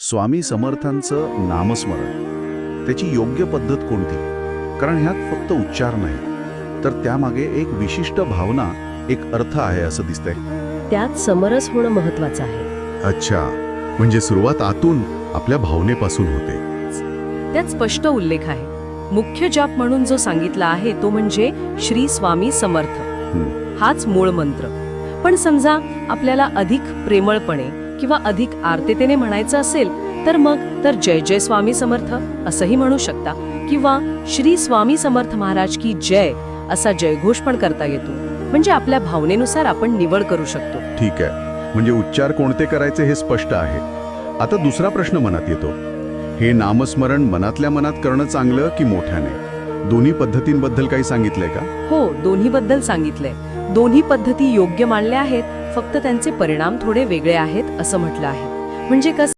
स्वामी समर्थांचं नामस्मरण, त्याची योग्य पद्धत कोणती? कारण ह्यात फक्त उच्चार नाही, तर त्यामागे एक विशिष्ट भावना, एक अर्थ आहे असं दिसतंय. त्यात समरस होणं महत्वाचं आहे. अच्छा, म्हणजे सुरुवात आतून आपल्या भावनेपासून होते. त्यात स्पष्ट उल्लेख आहे. मुख्य जाप म्हणून जो सांगितला आहे तो म्हणजे श्री स्वामी समर्थ, हाच मूळ मंत्र. पण समजा आपल्याला अधिक प्रेमळपणे किंवा अधिक आर्ततेने म्हणायचं असेल तर जय जय स्वामी समर्थ असंही म्हणू शकता, किंवा श्री स्वामी समर्थ महाराज की जय असा जयघोष पण करता येतो. म्हणजे आपल्या भावनेनुसार आपण निवड करू शकतो. ठीक आहे, म्हणजे उच्चार कोणते करायचे हे स्पष्ट आहे. आता दुसरा प्रश्न मनात येतो, हे नामस्मरण मनातल्या मनात करणं चांगलं की मोठ्याने? दोन्ही पद्धतींबद्दल काही सांगितलंय का? हो, दोन्हीबद्दल सांगितलंय. दोन्ही पद्धती योग्य मानल्या आहेत, फक्त त्यांचे परिणाम थोडे वेगळे आहेत असं म्हटलं आहे. म्हणजे कसं